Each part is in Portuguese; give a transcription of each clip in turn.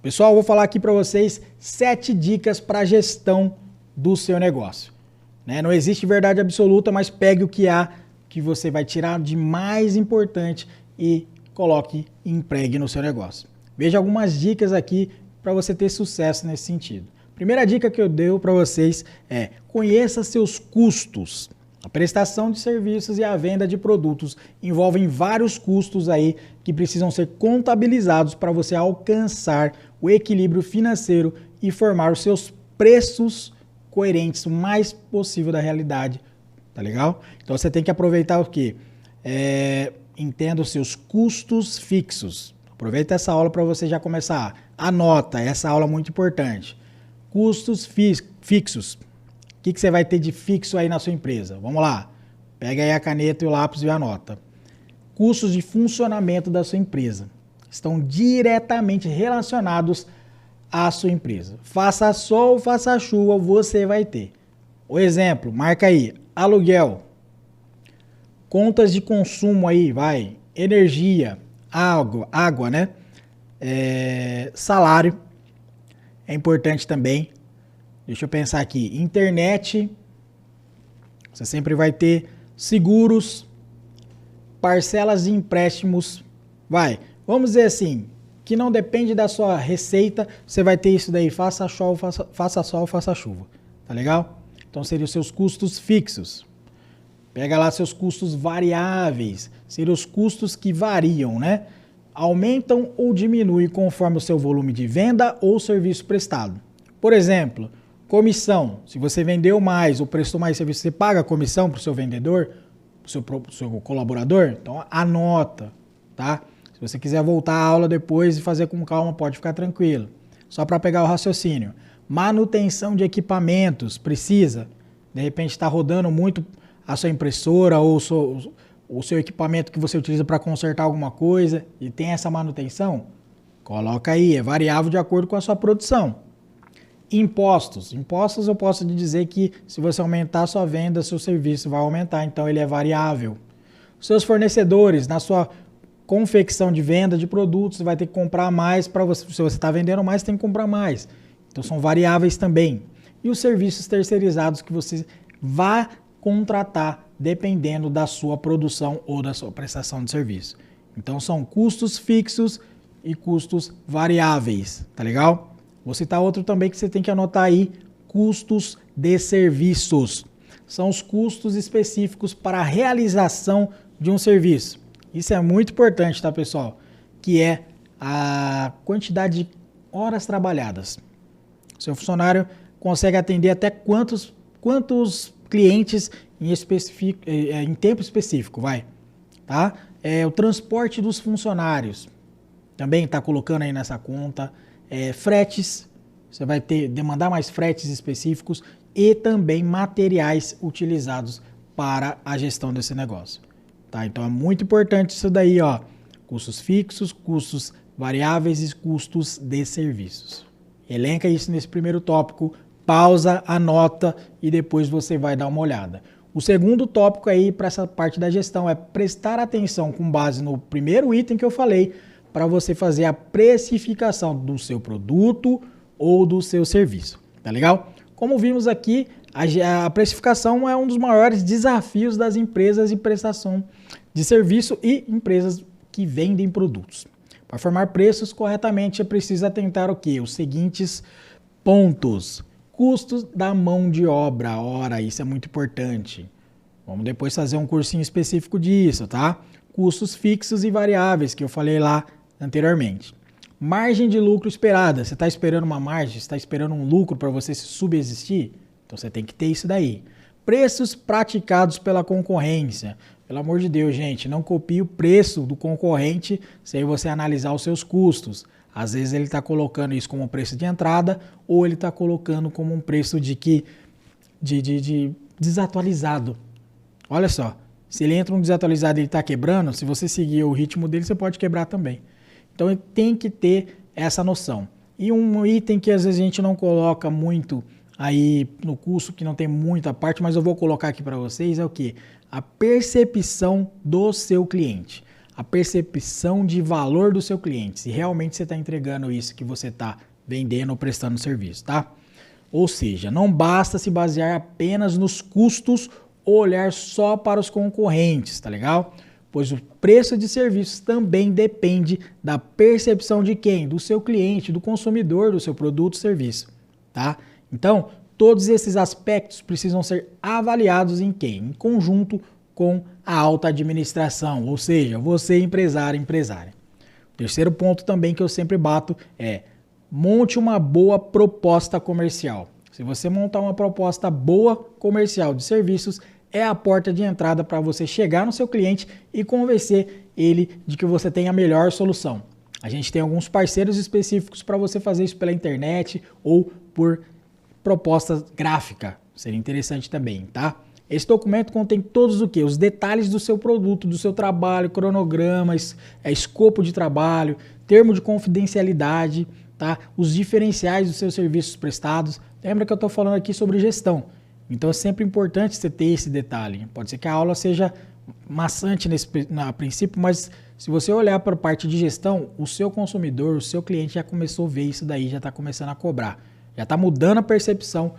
Pessoal, eu vou falar aqui para vocês 7 dicas para a gestão do seu negócio. Não existe verdade absoluta, mas pegue o que há, que você vai tirar de mais importante e coloque e empregue no seu negócio. Veja algumas dicas aqui para você ter sucesso nesse sentido. Primeira dica que eu dei para vocês é: conheça seus custos. A prestação de serviços e a venda de produtos envolvem vários custos aí que precisam ser contabilizados para você alcançar o equilíbrio financeiro e formar os seus preços coerentes o mais possível da realidade, tá legal? Então você tem que aproveitar o quê? Entenda os seus custos fixos. Aproveita essa aula para você já começar. Anota, essa aula é muito importante. Custos fixos. O que você vai ter de fixo aí na sua empresa? Vamos lá. Pega aí a caneta e o lápis e anota. Custos de funcionamento da sua empresa estão diretamente relacionados à sua empresa. Faça sol, faça chuva, você vai ter. O exemplo, marca aí, aluguel, contas de consumo aí, vai, energia, água, né? Salário, é importante também. Deixa eu pensar aqui, internet, você sempre vai ter seguros, parcelas de empréstimos, vamos dizer assim, que não depende da sua receita, você vai ter isso daí, faça sol, faça chuva, tá legal? Então seriam os seus custos fixos. Pega lá seus custos variáveis, seriam os custos que variam, né? Aumentam ou diminuem conforme o seu volume de venda ou serviço prestado. Por exemplo, comissão. Se você vendeu mais ou prestou mais serviço, você paga comissão para o seu vendedor, para o seu colaborador? Então anota, tá? Se você quiser voltar à aula depois e fazer com calma, pode ficar tranquilo. Só para pegar o raciocínio. Manutenção de equipamentos, precisa. De repente está rodando muito a sua impressora ou o seu equipamento que você utiliza para consertar alguma coisa e tem essa manutenção? Coloca aí, é variável de acordo com a sua produção. Impostos. Impostos eu posso te dizer que se você aumentar a sua venda, seu serviço vai aumentar, então ele é variável. Seus fornecedores, na sua confecção de venda de produtos, você vai ter que comprar mais para você. Se você está vendendo mais, tem que comprar mais. Então são variáveis também. E os serviços terceirizados que você vai contratar dependendo da sua produção ou da sua prestação de serviço. Então são custos fixos e custos variáveis, tá legal? Vou citar outro também que você tem que anotar aí, custos de serviços. São os custos específicos para a realização de um serviço. Isso é muito importante, tá, pessoal? Que é a quantidade de horas trabalhadas. Seu funcionário consegue atender até quantos clientes em tempo específico, tá? O transporte dos funcionários também está colocando aí nessa conta. Fretes, você vai demandar mais fretes específicos e também materiais utilizados para a gestão desse negócio, tá? Então é muito importante isso daí, ó, custos fixos, custos variáveis e custos de serviços. Elenca isso nesse primeiro tópico, pausa, anota e depois você vai dar uma olhada. O segundo tópico aí para essa parte da gestão é prestar atenção com base no primeiro item que eu falei, para você fazer a precificação do seu produto ou do seu serviço, tá legal? Como vimos aqui, a precificação é um dos maiores desafios das empresas de prestação de serviço e empresas que vendem produtos. Para formar preços corretamente, é preciso atentar o quê? Os seguintes pontos. Custos da mão de obra. Ora, isso é muito importante. Vamos depois fazer um cursinho específico disso, tá? Custos fixos e variáveis, que eu falei lá anteriormente. Margem de lucro esperada. Você está esperando uma margem? Você está esperando um lucro para você se subsistir? Então você tem que ter isso daí. Preços praticados pela concorrência. Pelo amor de Deus, gente, não copie o preço do concorrente sem você analisar os seus custos. Às vezes ele está colocando isso como preço de entrada ou ele está colocando como um preço de desatualizado. Olha só, se ele entra um desatualizado e ele está quebrando, se você seguir o ritmo dele, você pode quebrar também. Então tem que ter essa noção. E um item que às vezes a gente não coloca muito aí no curso, que não tem muita parte, mas eu vou colocar aqui para vocês, é o quê? A percepção do seu cliente. a percepção de valor do seu cliente, se realmente você está entregando isso que você está vendendo ou prestando serviço, tá? Ou seja, não basta se basear apenas nos custos ou olhar só para os concorrentes, tá legal? Pois o preço de serviços também depende da percepção de quem? Do seu cliente, do consumidor do seu produto ou serviço, tá? Então, todos esses aspectos precisam ser avaliados em quem? Em conjunto com a alta administração, ou seja, você empresário, empresária. O terceiro ponto também que eu sempre bato é monte uma boa proposta comercial. Se você montar uma proposta boa comercial de serviços, é a porta de entrada para você chegar no seu cliente e convencer ele de que você tem a melhor solução. A gente tem alguns parceiros específicos para você fazer isso pela internet ou por proposta gráfica. Seria interessante também, tá? Esse documento contém todos o quê? Os detalhes do seu produto, do seu trabalho, cronogramas, escopo de trabalho, termo de confidencialidade, tá? Os diferenciais dos seus serviços prestados. Lembra que eu estou falando aqui sobre gestão. Então é sempre importante você ter esse detalhe. Pode ser que a aula seja maçante a princípio, mas se você olhar para a parte de gestão, o seu consumidor, o seu cliente já começou a ver isso daí, já está começando a cobrar. Já está mudando a percepção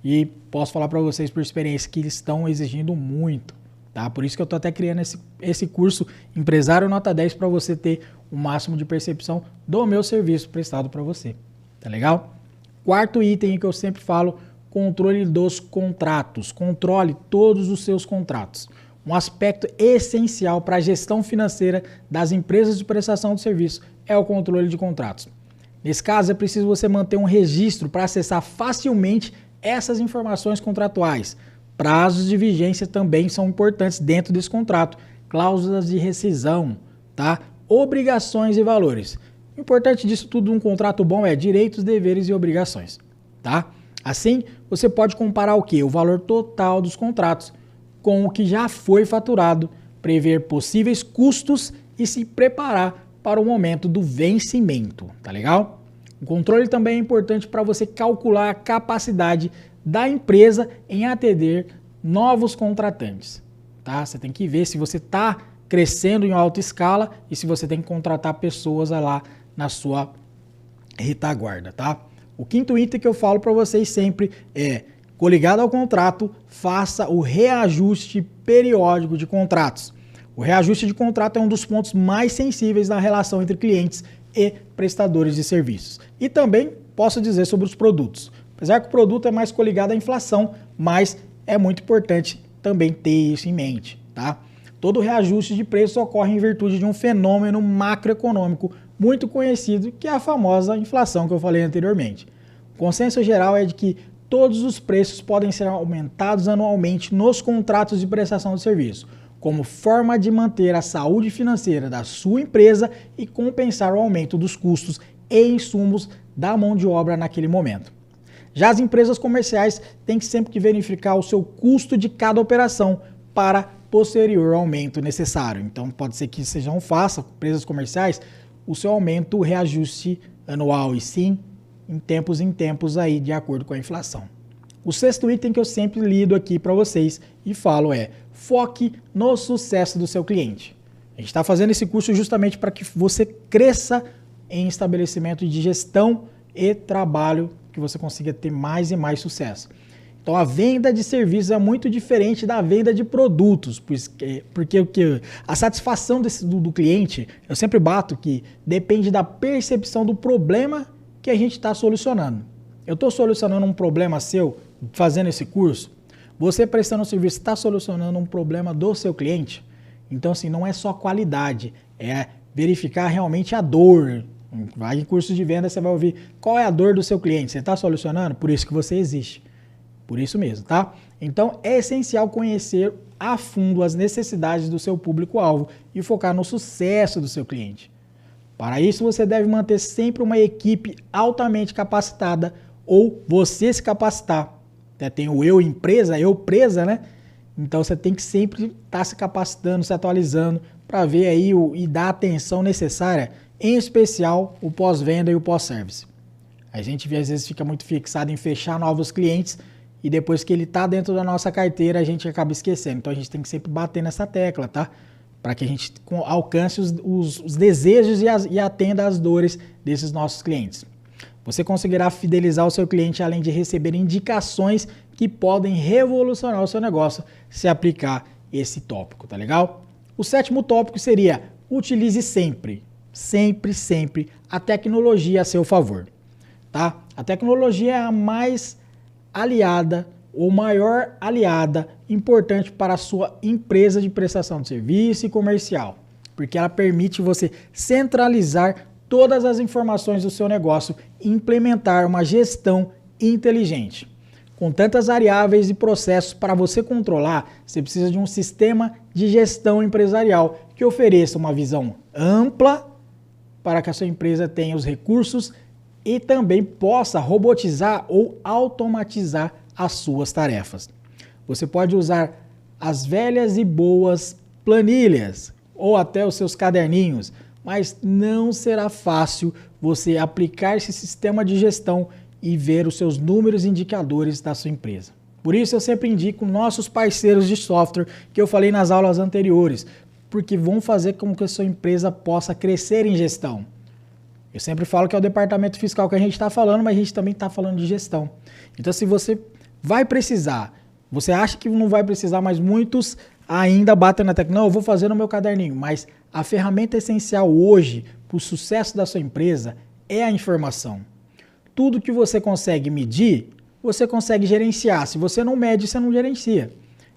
e posso falar para vocês por experiência que eles estão exigindo muito. Tá? Por isso que eu estou até criando esse curso Empresário Nota 10 para você ter o máximo de percepção do meu serviço prestado para você. Tá legal? Quarto item que eu sempre falo, controle dos contratos. Controle todos os seus contratos. Um aspecto essencial para a gestão financeira das empresas de prestação de serviço é o controle de contratos. Nesse caso, é preciso você manter um registro para acessar facilmente essas informações contratuais. Prazos de vigência também são importantes dentro desse contrato. Cláusulas de rescisão, tá? Obrigações e valores. O importante disso tudo num contrato bom é direitos, deveres e obrigações, tá? Assim, você pode comparar o quê? O valor total dos contratos com o que já foi faturado, prever possíveis custos e se preparar para o momento do vencimento, tá legal? O controle também é importante para você calcular a capacidade da empresa em atender novos contratantes, tá? Você tem que ver se você está crescendo em alta escala e se você tem que contratar pessoas lá na sua retaguarda, tá? O quinto item que eu falo para vocês sempre é, coligado ao contrato, faça o reajuste periódico de contratos. O reajuste de contrato é um dos pontos mais sensíveis na relação entre clientes e prestadores de serviços. E também posso dizer sobre os produtos. Apesar que o produto é mais coligado à inflação, mas é muito importante também ter isso em mente, tá? Todo reajuste de preço ocorre em virtude de um fenômeno macroeconômico muito conhecido, que é a famosa inflação que eu falei anteriormente. O consenso geral é de que todos os preços podem ser aumentados anualmente nos contratos de prestação de serviço, como forma de manter a saúde financeira da sua empresa e compensar o aumento dos custos e insumos da mão de obra naquele momento. Já as empresas comerciais têm que sempre que verificar o seu custo de cada operação para posterior aumento necessário. Então pode ser que você não faça, empresas comerciais, o seu aumento, o reajuste anual e sim em tempos aí de acordo com a inflação. O sexto item que eu sempre lido aqui para vocês e falo é foque no sucesso do seu cliente. A gente está fazendo esse curso justamente para que você cresça em estabelecimento de gestão e trabalho, que você consiga ter mais e mais sucesso. Então a venda de serviços é muito diferente da venda de produtos, porque a satisfação do cliente, eu sempre bato que depende da percepção do problema que a gente está solucionando. Eu estou solucionando um problema seu fazendo esse curso, você prestando um serviço está solucionando um problema do seu cliente. Então assim, não é só qualidade, é verificar realmente a dor. Vai em cursos de venda, você vai ouvir qual é a dor do seu cliente, você está solucionando? Por isso que você existe. Por isso mesmo, tá? Então é essencial conhecer a fundo as necessidades do seu público-alvo e focar no sucesso do seu cliente. Para isso, você deve manter sempre uma equipe altamente capacitada ou você se capacitar. Tem o eu empresa, eu presa, né? Então você tem que sempre estar se capacitando, se atualizando para ver aí e dar a atenção necessária, em especial o pós-venda e o pós-service. A gente às vezes fica muito fixado em fechar novos clientes e depois que ele está dentro da nossa carteira a gente acaba esquecendo. Então a gente tem que sempre bater nessa tecla, tá? para que a gente alcance os desejos e atenda às dores desses nossos clientes. Você conseguirá fidelizar o seu cliente além de receber indicações que podem revolucionar o seu negócio se aplicar esse tópico, tá legal? O 7º tópico seria: utilize sempre, sempre a tecnologia a seu favor, tá? A tecnologia é a mais aliada ou maior aliada importante para a sua empresa de prestação de serviço e comercial, porque ela permite você centralizar todas as informações do seu negócio e implementar uma gestão inteligente. Com tantas variáveis e processos para você controlar, você precisa de um sistema de gestão empresarial que ofereça uma visão ampla para que a sua empresa tenha os recursos e também possa robotizar ou automatizar as suas tarefas. Você pode usar as velhas e boas planilhas ou até os seus caderninhos, mas não será fácil você aplicar esse sistema de gestão e ver os seus números e indicadores da sua empresa. Por isso eu sempre indico nossos parceiros de software que eu falei nas aulas anteriores, porque vão fazer com que a sua empresa possa crescer em gestão. Eu sempre falo que é o departamento fiscal que a gente está falando, mas a gente também está falando de gestão. Então se você vai precisar, você acha que não vai precisar, mas muitos ainda batem na tecla, não, eu vou fazer no meu caderninho, mas a ferramenta essencial hoje para o sucesso da sua empresa é a informação. Tudo que você consegue medir, você consegue gerenciar. Se você não mede, você não gerencia.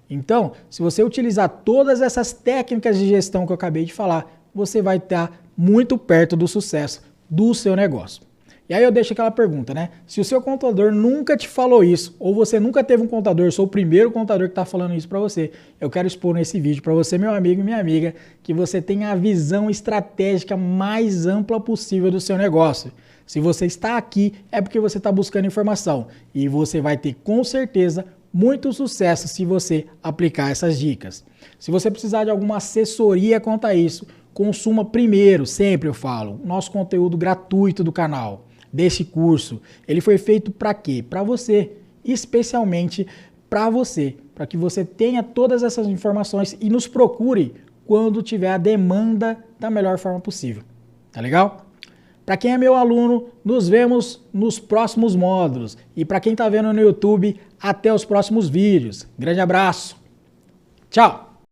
Então, se você utilizar todas essas técnicas de gestão que eu acabei de falar, você vai estar muito perto do sucesso do seu negócio. E aí eu deixo aquela pergunta, né? Se o seu contador nunca te falou isso, ou você nunca teve um contador, sou o primeiro contador que está falando isso para você, eu quero expor nesse vídeo para você, meu amigo e minha amiga, que você tenha a visão estratégica mais ampla possível do seu negócio. Se você está aqui, é porque você está buscando informação e você vai ter com certeza muito sucesso se você aplicar essas dicas. Se você precisar de alguma assessoria quanto a isso, consuma primeiro, sempre eu falo, nosso conteúdo gratuito do canal, desse curso. Ele foi feito para quê? Para você, especialmente para você, para que você tenha todas essas informações e nos procure quando tiver a demanda da melhor forma possível. Tá legal? Para quem é meu aluno, nos vemos nos próximos módulos. E para quem está vendo no YouTube, até os próximos vídeos. Grande abraço. Tchau!